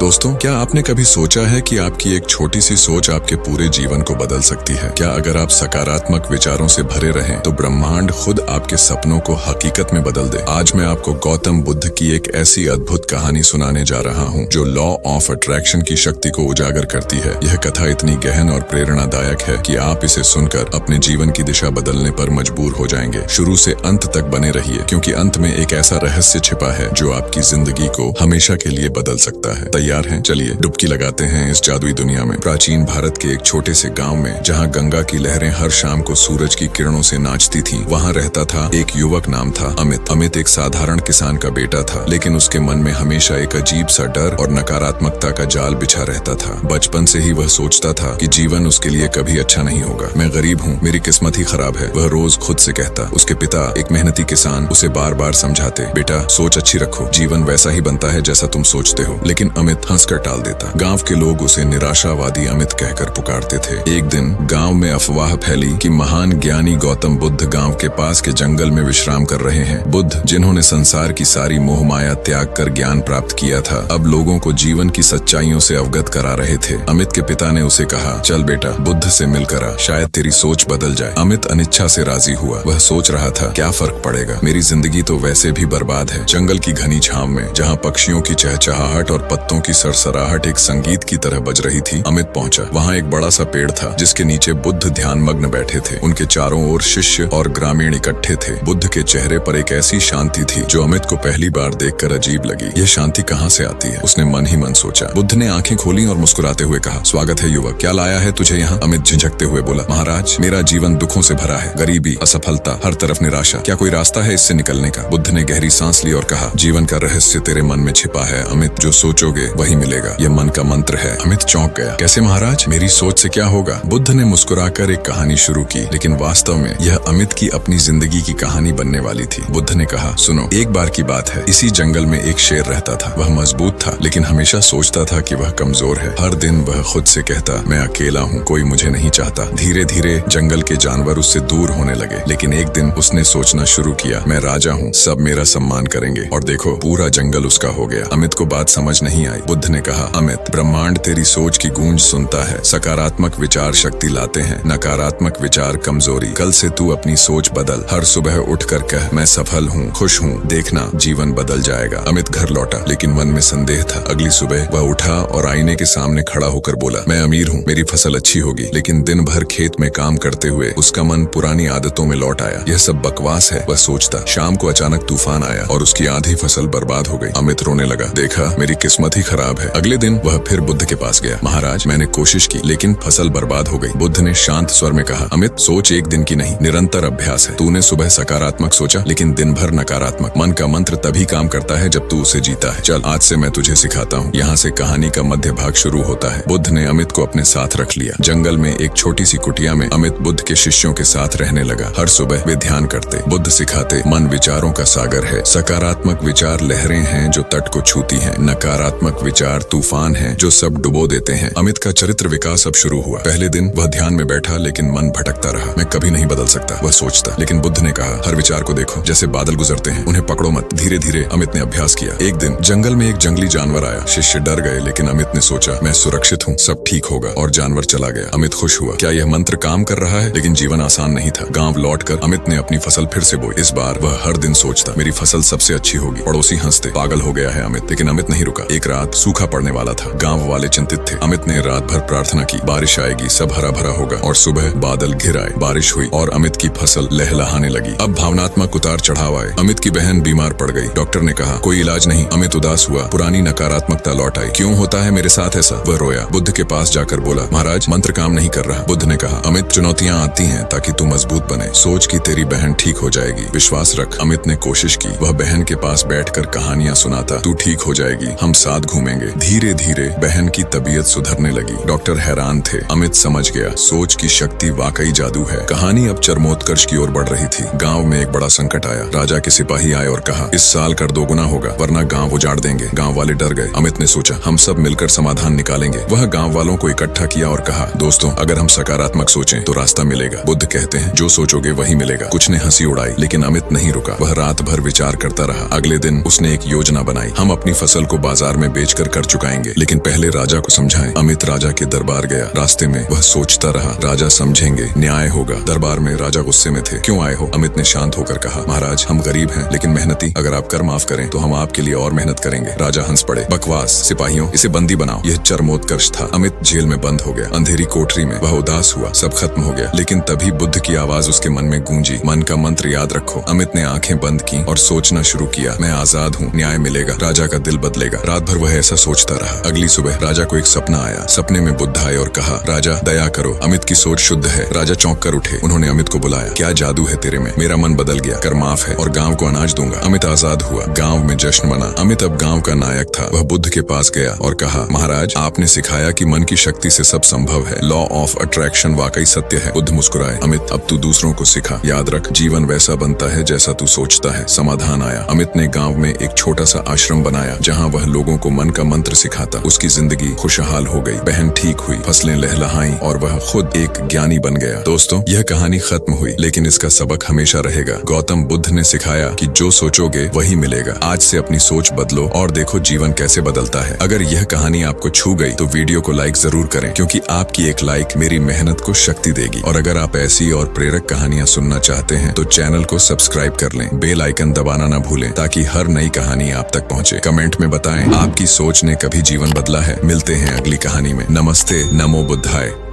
दोस्तों, क्या आपने कभी सोचा है कि आपकी एक छोटी सी सोच आपके पूरे जीवन को बदल सकती है? क्या अगर आप सकारात्मक विचारों से भरे रहें तो ब्रह्मांड खुद आपके सपनों को हकीकत में बदल दे? आज मैं आपको गौतम बुद्ध की एक ऐसी अद्भुत कहानी सुनाने जा रहा हूँ जो लॉ ऑफ अट्रैक्शन की शक्ति को उजागर करती है। यह कथा इतनी गहन और प्रेरणादायक है कि आप इसे सुनकर अपने जीवन की दिशा बदलने पर मजबूर हो जाएंगे। शुरू से अंत तक बने रहिए, क्योंकि अंत में एक ऐसा रहस्य छिपा है जो आपकी जिंदगी को हमेशा के लिए बदल सकता है। तैयार हैं? चलिए डुबकी लगाते हैं इस जादुई दुनिया में। प्राचीन भारत के एक छोटे से गांव में, जहां गंगा की लहरें हर शाम को सूरज की किरणों से नाचती थीं, वहां रहता था एक युवक, नाम था अमित। अमित एक साधारण किसान का बेटा था, लेकिन उसके मन में हमेशा एक अजीब सा डर और नकारात्मकता का जाल बिछा रहता था। बचपन से ही वह सोचता था कि जीवन उसके लिए कभी अच्छा नहीं होगा। मैं गरीब हूँ, मेरी किस्मत ही खराब है, वह रोज खुद से कहता। उसके पिता, एक मेहनती किसान, उसे बार बार समझाते, बेटा सोच अच्छी रखो, जीवन वैसा ही बनता है जैसा तुम सोचते हो। लेकिन अमित हंसकर टाल देता। गांव के लोग उसे निराशावादी अमित कहकर पुकारते थे। एक दिन गांव में अफवाह फैली कि महान ज्ञानी गौतम बुद्ध गांव के पास के जंगल में विश्राम कर रहे हैं। बुद्ध, जिन्होंने संसार की सारी मोह माया त्याग कर ज्ञान प्राप्त किया था, अब लोगों को जीवन की सच्चाइयों से अवगत करा रहे थे। अमित के पिता ने उसे कहा, चल बेटा, बुद्ध से मिलकर आ, शायद तेरी सोच बदल जाए। अमित अनिच्छा से राजी हुआ। वह सोच रहा था, क्या फर्क पड़ेगा, मेरी जिंदगी तो वैसे भी बर्बाद है। जंगल की घनी छांव में, जहाँ पक्षियों की चहचहाहट और पत्तों की सरसराहट एक संगीत की तरह बज रही थी, अमित पहुंचा। वहां एक बड़ा सा पेड़ था जिसके नीचे बुद्ध ध्यान मग्न बैठे थे। उनके चारों ओर शिष्य और ग्रामीण इकट्ठे थे। बुद्ध के चेहरे पर एक ऐसी शांति थी जो अमित को पहली बार देखकर अजीब लगी। यह शांति कहाँ से आती है, उसने मन ही मन सोचा। बुद्ध ने आंखें खोली और मुस्कुराते हुए कहा, स्वागत है युवक, क्या लाया है तुझे यहाँ? अमित झिझकते हुए बोला, महाराज, मेरा जीवन दुखों से भरा है, गरीबी, असफलता, हर तरफ निराशा। क्या कोई रास्ता है इससे निकलने का? बुद्ध ने गहरी सांस ली और कहा, जीवन का रहस्य तेरे मन में छिपा है अमित, जो सोचोगे वही मिलेगा। यह मन का मंत्र है। अमित चौंक गया। कैसे महाराज, मेरी सोच से क्या होगा? बुद्ध ने मुस्कुराकर एक कहानी शुरू की, लेकिन वास्तव में यह अमित की अपनी जिंदगी की कहानी बनने वाली थी। बुद्ध ने कहा, सुनो, एक बार की बात है, इसी जंगल में एक शेर रहता था। वह मजबूत था, लेकिन हमेशा सोचता था कि वह कमजोर है। हर दिन वह खुद से कहता, मैं अकेला हूँ, कोई मुझे नहीं चाहता। धीरे धीरे जंगल के जानवर उससे दूर होने लगे। लेकिन एक दिन उसने सोचना शुरू किया, मैं राजा हूँ, सब मेरा सम्मान करेंगे। और देखो, पूरा जंगल उसका हो गया। अमित को बात समझ नहीं आई। बुद्ध ने कहा, अमित, ब्रह्मांड तेरी सोच की गूंज सुनता है। सकारात्मक विचार शक्ति लाते हैं, नकारात्मक विचार कमजोरी। कल से तू अपनी सोच बदल। हर सुबह उठकर कह, मैं सफल हूँ, खुश हूँ, देखना जीवन बदल जाएगा। अमित घर लौटा, लेकिन मन में संदेह था। अगली सुबह वह उठा और आईने के सामने खड़ा होकर बोला, मैं अमीर हूँ, मेरी फसल अच्छी होगी। लेकिन दिन भर खेत में काम करते हुए उसका मन पुरानी आदतों में लौट आया। यह सब बकवास है, वह सोचता। शाम को अचानक तूफान आया और उसकी आधी फसल बर्बाद हो गई। अमित रोने लगा, देखा, मेरी किस्मत ही खराब है। अगले दिन वह फिर बुद्ध के पास गया। महाराज, मैंने कोशिश की, लेकिन फसल बर्बाद हो गई। बुद्ध ने शांत स्वर में कहा, अमित, सोच एक दिन की नहीं, निरंतर अभ्यास है। तूने सुबह सकारात्मक सोचा, लेकिन दिन भर नकारात्मक। मन का मंत्र तभी काम करता है जब तू उसे जीता है। चल, आज से मैं तुझे सिखाता हूँ। यहाँ से कहानी का मध्य भाग शुरू होता है। बुद्ध ने अमित को अपने साथ रख लिया। जंगल में एक छोटी सी कुटिया में अमित बुद्ध के शिष्यों के साथ रहने लगा। हर सुबह वे ध्यान करते। बुद्ध सिखाते, मन विचारों का सागर है। सकारात्मक विचार लहरें हैं जो तट को छूती हैं, नकारात्मक विचार तूफान हैं जो सब डुबो देते हैं। अमित का चरित्र विकास अब शुरू हुआ। पहले दिन वह ध्यान में बैठा, लेकिन मन भटकता रहा। मैं कभी नहीं बदल सकता, वह सोचता। लेकिन बुद्ध ने कहा, हर विचार को देखो जैसे बादल गुजरते हैं, उन्हें पकड़ो मत। धीरे धीरे अमित ने अभ्यास किया। एक दिन जंगल में एक जंगली जानवर आया। शिष्य डर गए, लेकिन अमित ने सोचा, मैं सुरक्षित हूँ, सब ठीक होगा। और जानवर चला गया। अमित खुश हुआ, क्या यह मंत्र काम कर रहा है? लेकिन जीवन आसान नहीं था। गांव लौटकर अमित ने अपनी फसल फिर से बोई। इस बार वह हर दिन सोचता, मेरी फसल सबसे अच्छी होगी। पड़ोसी हंसते, पागल हो गया है अमित। लेकिन अमित नहीं रुका। एक रात सूखा पड़ने वाला था। गांव वाले चिंतित थे। अमित ने रात भर प्रार्थना की, बारिश आएगी, सब हरा भरा होगा। और सुबह बादल घिर आए, बारिश हुई और अमित की फसल लहलहाने लगी। अब भावनात्मक उतार चढ़ाव आए। अमित की बहन बीमार पड़ गई। डॉक्टर ने कहा, कोई इलाज नहीं। अमित उदास हुआ, पुरानी नकारात्मकता लौट आई। क्यों होता है मेरे साथ ऐसा? वह रोया। बुद्ध के पास जाकर बोला, महाराज, मंत्र काम नहीं कर रहा। बुद्ध ने कहा, अमित, चुनौतियां आती हैं ताकि तू मजबूत बने। सोच कि तेरी बहन ठीक हो जाएगी, विश्वास रख। अमित ने कोशिश की। वह बहन के पास बैठकर कहानियां सुनाता, तू ठीक हो जाएगी, हम साथ घूमेंगे। धीरे धीरे बहन की तबीयत सुधरने लगी। डॉक्टर हैरान थे। अमित समझ गया, सोच की शक्ति वाकई जादू है। कहानी अब चरमोत्कर्ष की ओर बढ़ रही थी। गांव में एक बड़ा संकट आया। राजा के सिपाही आए और कहा, इस साल कर दोगुना होगा, वरना गांव उजाड़ देंगे। गांव वाले डर गए। अमित ने सोचा, हम सब मिलकर समाधान निकालेंगे। वह गांव वालों को इकट्ठा किया और कहा, दोस्तों, अगर हम सकारात्मक सोचें तो रास्ता मिलेगा। बुद्ध कहते हैं, जो सोचोगे वही मिलेगा। कुछ ने हंसी उड़ाई, लेकिन अमित नहीं रुका। वह रात भर विचार करता रहा। अगले दिन उसने एक योजना बनाई। हम अपनी फसल को बाजार में बेच सोचकर कर चुकाएंगे, लेकिन पहले राजा को समझाएं। अमित राजा के दरबार गया। रास्ते में वह सोचता रहा, राजा समझेंगे, न्याय होगा। दरबार में राजा गुस्से में थे। क्यों आए हो? अमित ने शांत होकर कहा, महाराज हम गरीब हैं लेकिन मेहनती, अगर आप कर माफ करें तो हम आपके लिए और मेहनत करेंगे। राजा हंस पड़े, बकवास, सिपाहियों इसे बंदी बनाओ। यह चरमोत्कर्ष था। अमित जेल में बंद हो गया। अंधेरी कोठरी में वह उदास हुआ, सब खत्म हो गया। लेकिन तभी बुद्ध की आवाज उसके मन में गूंजी, मन का मंत्र याद रखो। अमित ने आंखें बंद की और सोचना शुरू किया, मैं आजाद हूँ, न्याय मिलेगा, राजा का दिल बदलेगा। रात भर वह ऐसा सोचता रहा। अगली सुबह राजा को एक सपना आया। सपने में बुद्ध आए और कहा, राजा दया करो, अमित की सोच शुद्ध है। राजा चौंक कर उठे। उन्होंने अमित को बुलाया, क्या जादू है तेरे में? मेरा मन बदल गया, कर माफ है और गांव को अनाज दूंगा। अमित आजाद हुआ। गांव में जश्न मना। अमित अब गांव का नायक था। वह बुद्ध के पास गया और कहा, महाराज आपने सिखाया कि मन की शक्ति से सब संभव है, लॉ ऑफ अट्रैक्शन वाकई सत्य है। बुद्ध मुस्कुराए, अमित अब तू दूसरों को सिखा, याद रख जीवन वैसा बनता है जैसा तू सोचता है। समाधान आया। अमित ने गांव में एक छोटा सा आश्रम बनाया जहां वह लोगों को मन का मंत्र सिखाता। उसकी जिंदगी खुशहाल हो गई। बहन ठीक हुई, फसलें लहलहाई और वह खुद एक ज्ञानी बन गया। दोस्तों यह कहानी खत्म हुई, लेकिन इसका सबक हमेशा रहेगा। गौतम बुद्ध ने सिखाया कि जो सोचोगे वही मिलेगा। आज से अपनी सोच बदलो और देखो जीवन कैसे बदलता है। अगर यह कहानी आपको छू गई तो वीडियो को लाइक जरूर करें, क्योंकि आपकी एक लाइक मेरी मेहनत को शक्ति देगी। और अगर आप ऐसी और प्रेरक कहानियां सुनना चाहते हैं तो चैनल को सब्सक्राइब कर लें, बेल आइकन दबाना ना भूलें ताकि हर नई कहानी आप तक पहुंचे। कमेंट में बताएं आपकी सोच ने कभी जीवन बदला है। मिलते हैं अगली कहानी में। नमस्ते, नमो बुद्धाय।